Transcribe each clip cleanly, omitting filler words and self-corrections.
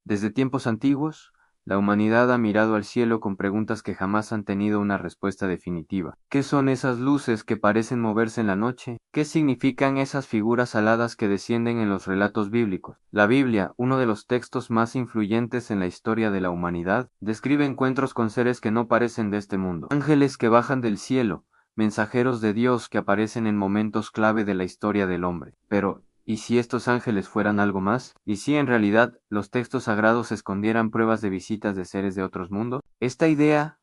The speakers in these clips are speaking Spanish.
Desde tiempos antiguos, la humanidad ha mirado al cielo con preguntas que jamás han tenido una respuesta definitiva. ¿Qué son esas luces que parecen moverse en la noche? ¿Qué significan esas figuras aladas que descienden en los relatos bíblicos? La Biblia, uno de los textos más influyentes en la historia de la humanidad, describe encuentros con seres que no parecen de este mundo. Ángeles que bajan del cielo, mensajeros de Dios que aparecen en momentos clave de la historia del hombre. Pero, ¿y si estos ángeles fueran algo más? ¿Y si en realidad los textos sagrados escondieran pruebas de visitas de seres de otros mundos? Esta idea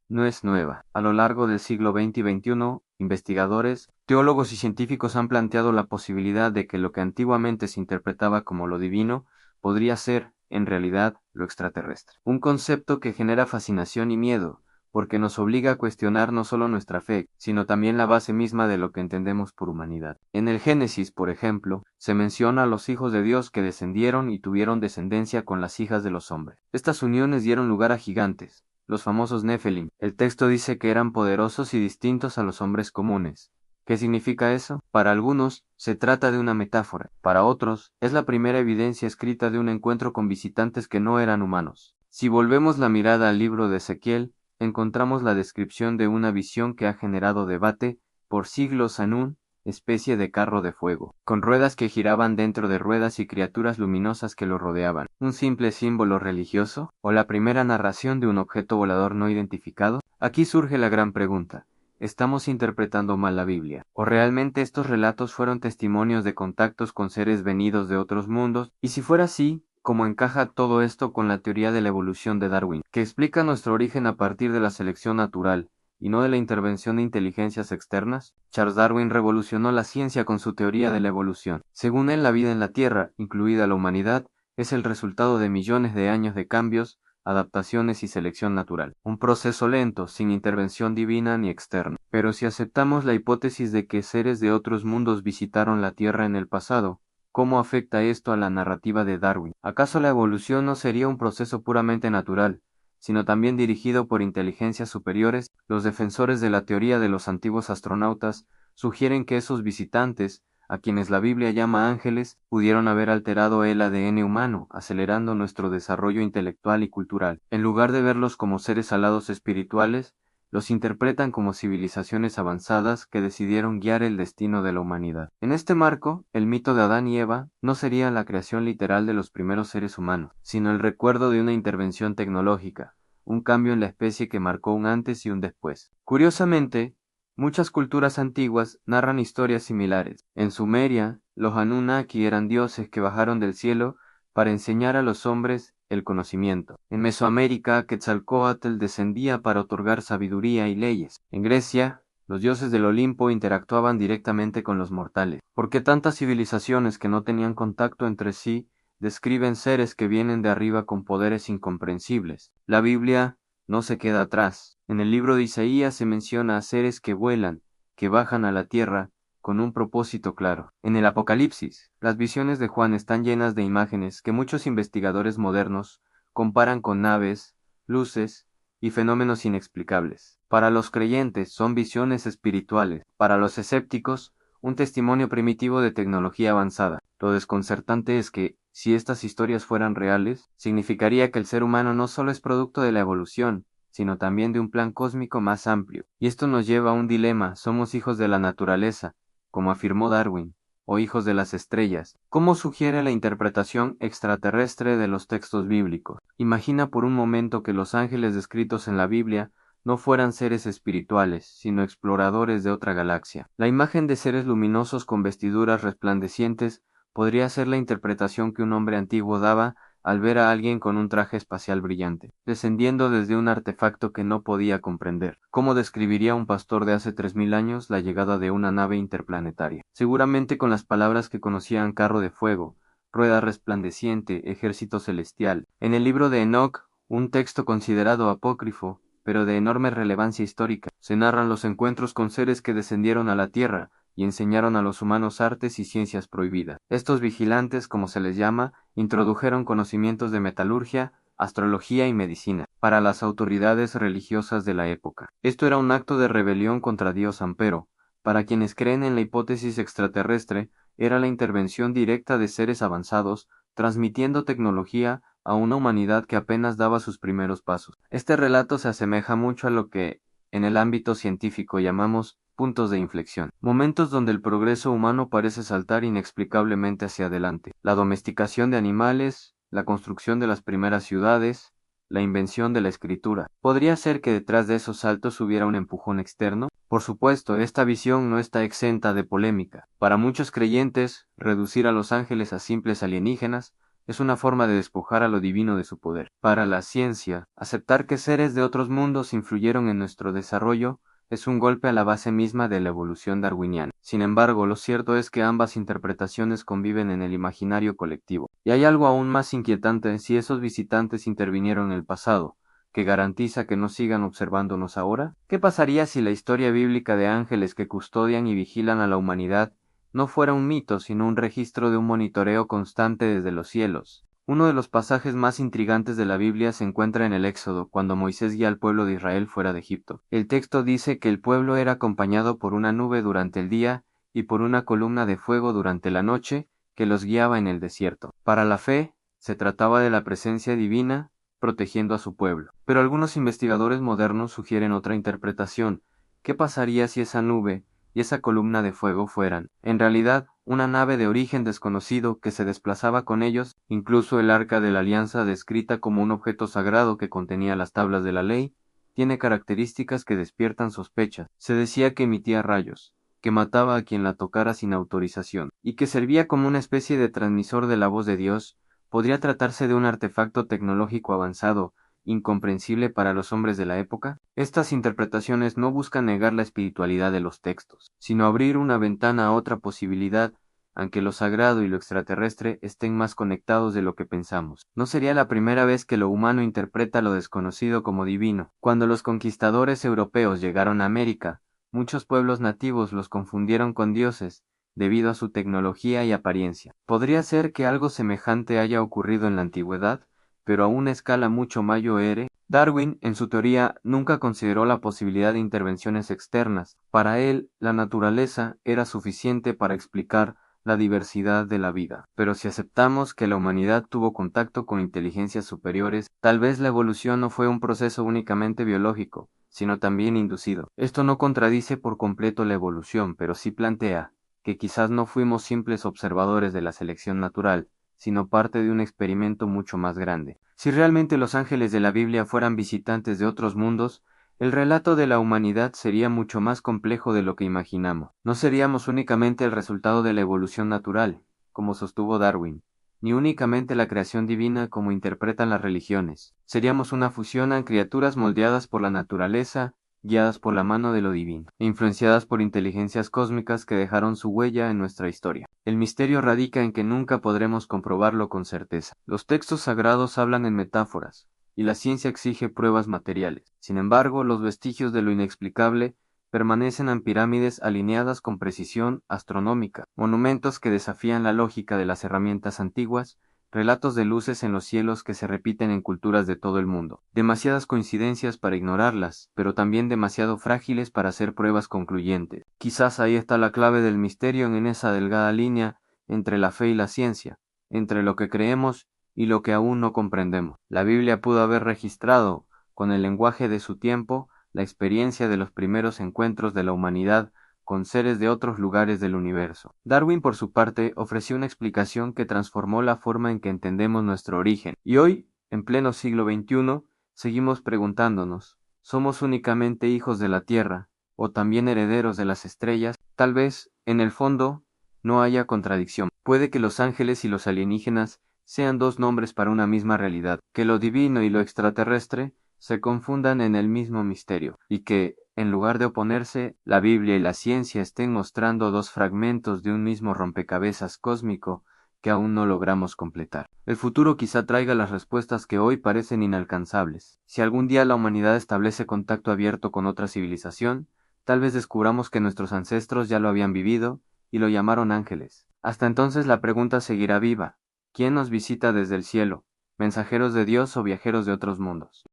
no es nueva. A lo largo del siglo XX y XXI, investigadores, teólogos y científicos han planteado la posibilidad de que lo que antiguamente se interpretaba como lo divino podría ser, en realidad, lo extraterrestre. Un concepto que genera fascinación y miedo, porque nos obliga a cuestionar no solo nuestra fe, sino también la base misma de lo que entendemos por humanidad. En el Génesis, por ejemplo, se menciona a los hijos de Dios que descendieron y tuvieron descendencia con las hijas de los hombres. Estas uniones dieron lugar a gigantes, los famosos Nephilim. El texto dice que eran poderosos y distintos a los hombres comunes. ¿Qué significa eso? Para algunos, se trata de una metáfora. Para otros, es la primera evidencia escrita de un encuentro con visitantes que no eran humanos. Si volvemos la mirada al libro de Ezequiel, encontramos la descripción de una visión que ha generado debate por siglos en un especie de carro de fuego, con ruedas que giraban dentro de ruedas y criaturas luminosas que lo rodeaban. ¿Un simple símbolo religioso? ¿O la primera narración de un objeto volador no identificado? Aquí surge la gran pregunta. ¿Estamos interpretando mal la Biblia? ¿O realmente estos relatos fueron testimonios de contactos con seres venidos de otros mundos? Y si fuera así, ¿cómo encaja todo esto con la teoría de la evolución de Darwin, que explica nuestro origen a partir de la selección natural y no de la intervención de inteligencias externas? Charles Darwin revolucionó la ciencia con su teoría de la evolución. Según él, la vida en la Tierra, incluida la humanidad, es el resultado de millones de años de cambios, adaptaciones y selección natural. Un proceso lento, sin intervención divina ni externa. Pero si aceptamos la hipótesis de que seres de otros mundos visitaron la Tierra en el pasado, ¿cómo afecta esto a la narrativa de Darwin? ¿Acaso la evolución no sería un proceso puramente natural, sino también dirigido por inteligencias superiores? Los defensores de la teoría de los antiguos astronautas sugieren que esos visitantes, a quienes la Biblia llama ángeles, pudieron haber alterado el ADN humano, acelerando nuestro desarrollo intelectual y cultural. En lugar de verlos como seres alados espirituales, los interpretan como civilizaciones avanzadas que decidieron guiar el destino de la humanidad. En este marco, el mito de Adán y Eva no sería la creación literal de los primeros seres humanos, sino el recuerdo de una intervención tecnológica, un cambio en la especie que marcó un antes y un después. Curiosamente, muchas culturas antiguas narran historias similares. En Sumeria, los Anunnaki eran dioses que bajaron del cielo para enseñar a los hombres el conocimiento. En Mesoamérica, Quetzalcóatl descendía para otorgar sabiduría y leyes. En Grecia, los dioses del Olimpo interactuaban directamente con los mortales. ¿Por qué tantas civilizaciones que no tenían contacto entre sí describen seres que vienen de arriba con poderes incomprensibles? La Biblia no se queda atrás. En el libro de Isaías se menciona a seres que vuelan, que bajan a la tierra, con un propósito claro. En el Apocalipsis, las visiones de Juan están llenas de imágenes que muchos investigadores modernos comparan con naves, luces y fenómenos inexplicables. Para los creyentes son visiones espirituales, para los escépticos un testimonio primitivo de tecnología avanzada. Lo desconcertante es que, si estas historias fueran reales, significaría que el ser humano no solo es producto de la evolución, sino también de un plan cósmico más amplio. Y esto nos lleva a un dilema: ¿somos hijos de la naturaleza, como afirmó Darwin, o hijos de las estrellas? ¿Cómo sugiere la interpretación extraterrestre de los textos bíblicos? Imagina por un momento que los ángeles descritos en la Biblia no fueran seres espirituales, sino exploradores de otra galaxia. La imagen de seres luminosos con vestiduras resplandecientes podría ser la interpretación que un hombre antiguo daba al ver a alguien con un traje espacial brillante, descendiendo desde un artefacto que no podía comprender. ¿Cómo describiría un pastor de hace 3000 años la llegada de una nave interplanetaria? Seguramente con las palabras que conocían: carro de fuego, rueda resplandeciente, ejército celestial. En el libro de Enoc, un texto considerado apócrifo, pero de enorme relevancia histórica, se narran los encuentros con seres que descendieron a la Tierra y enseñaron a los humanos artes y ciencias prohibidas. Estos vigilantes, como se les llama, introdujeron conocimientos de metalurgia, astrología y medicina para las autoridades religiosas de la época. Esto era un acto de rebelión contra Dios Ampero. Para quienes creen en la hipótesis extraterrestre, era la intervención directa de seres avanzados, transmitiendo tecnología a una humanidad que apenas daba sus primeros pasos. Este relato se asemeja mucho a lo que en el ámbito científico llamamos puntos de inflexión, momentos donde el progreso humano parece saltar inexplicablemente hacia adelante. La domesticación de animales, la construcción de las primeras ciudades, la invención de la escritura. ¿Podría ser que detrás de esos saltos hubiera un empujón externo? Por supuesto, esta visión no está exenta de polémica. Para muchos creyentes, reducir a los ángeles a simples alienígenas es una forma de despojar a lo divino de su poder. Para la ciencia, aceptar que seres de otros mundos influyeron en nuestro desarrollo es un golpe a la base misma de la evolución darwiniana. Sin embargo, lo cierto es que ambas interpretaciones conviven en el imaginario colectivo. Y hay algo aún más inquietante si esos visitantes intervinieron en el pasado, que garantiza que no sigan observándonos ahora. ¿Qué pasaría si la historia bíblica de ángeles que custodian y vigilan a la humanidad no fuera un mito, sino un registro de un monitoreo constante desde los cielos? Uno de los pasajes más intrigantes de la Biblia se encuentra en el Éxodo, cuando Moisés guía al pueblo de Israel fuera de Egipto. El texto dice que el pueblo era acompañado por una nube durante el día y por una columna de fuego durante la noche que los guiaba en el desierto. Para la fe, se trataba de la presencia divina protegiendo a su pueblo. Pero algunos investigadores modernos sugieren otra interpretación. ¿Qué pasaría si esa nube y esa columna de fuego fueran, en realidad, una nave de origen desconocido que se desplazaba con ellos? Incluso el Arca de la Alianza, descrita como un objeto sagrado que contenía las tablas de la ley, tiene características que despiertan sospechas. Se decía que emitía rayos, que mataba a quien la tocara sin autorización, y que servía como una especie de transmisor de la voz de Dios. ¿Podría tratarse de un artefacto tecnológico avanzado, incomprensible para los hombres de la época? Estas interpretaciones no buscan negar la espiritualidad de los textos, sino abrir una ventana a otra posibilidad, aunque lo sagrado y lo extraterrestre estén más conectados de lo que pensamos. No sería la primera vez que lo humano interpreta lo desconocido como divino. Cuando los conquistadores europeos llegaron a América, muchos pueblos nativos los confundieron con dioses, debido a su tecnología y apariencia. Podría ser que algo semejante haya ocurrido en la antigüedad, pero a una escala mucho mayor. Darwin, en su teoría, nunca consideró la posibilidad de intervenciones externas. Para él, la naturaleza era suficiente para explicar la diversidad de la vida. Pero si aceptamos que la humanidad tuvo contacto con inteligencias superiores, tal vez la evolución no fue un proceso únicamente biológico, sino también inducido. Esto no contradice por completo la evolución, pero sí plantea que quizás no fuimos simples observadores de la selección natural, sino parte de un experimento mucho más grande. Si realmente los ángeles de la Biblia fueran visitantes de otros mundos, el relato de la humanidad sería mucho más complejo de lo que imaginamos. No seríamos únicamente el resultado de la evolución natural, como sostuvo Darwin, ni únicamente la creación divina como interpretan las religiones. Seríamos una fusión en criaturas moldeadas por la naturaleza, guiadas por la mano de lo divino, e influenciadas por inteligencias cósmicas que dejaron su huella en nuestra historia. El misterio radica en que nunca podremos comprobarlo con certeza. Los textos sagrados hablan en metáforas, y la ciencia exige pruebas materiales. Sin embargo, los vestigios de lo inexplicable permanecen en pirámides alineadas con precisión astronómica, monumentos que desafían la lógica de las herramientas antiguas, relatos de luces en los cielos que se repiten en culturas de todo el mundo. Demasiadas coincidencias para ignorarlas, pero también demasiado frágiles para hacer pruebas concluyentes. Quizás ahí está la clave del misterio, en esa delgada línea entre la fe y la ciencia, entre lo que creemos y lo que aún no comprendemos. La Biblia pudo haber registrado, con el lenguaje de su tiempo, la experiencia de los primeros encuentros de la humanidad con seres de otros lugares del universo. Darwin, por su parte, ofreció una explicación que transformó la forma en que entendemos nuestro origen. Y hoy, en pleno siglo XXI, seguimos preguntándonos, ¿somos únicamente hijos de la Tierra o también herederos de las estrellas? Tal vez, en el fondo, no haya contradicción. Puede que los ángeles y los alienígenas sean dos nombres para una misma realidad, que lo divino y lo extraterrestre se confundan en el mismo misterio, y que, en lugar de oponerse, la Biblia y la ciencia estén mostrando dos fragmentos de un mismo rompecabezas cósmico que aún no logramos completar. El futuro quizá traiga las respuestas que hoy parecen inalcanzables. Si algún día la humanidad establece contacto abierto con otra civilización, tal vez descubramos que nuestros ancestros ya lo habían vivido y lo llamaron ángeles. Hasta entonces la pregunta seguirá viva. ¿Quién nos visita desde el cielo? ¿Mensajeros de Dios o viajeros de otros mundos?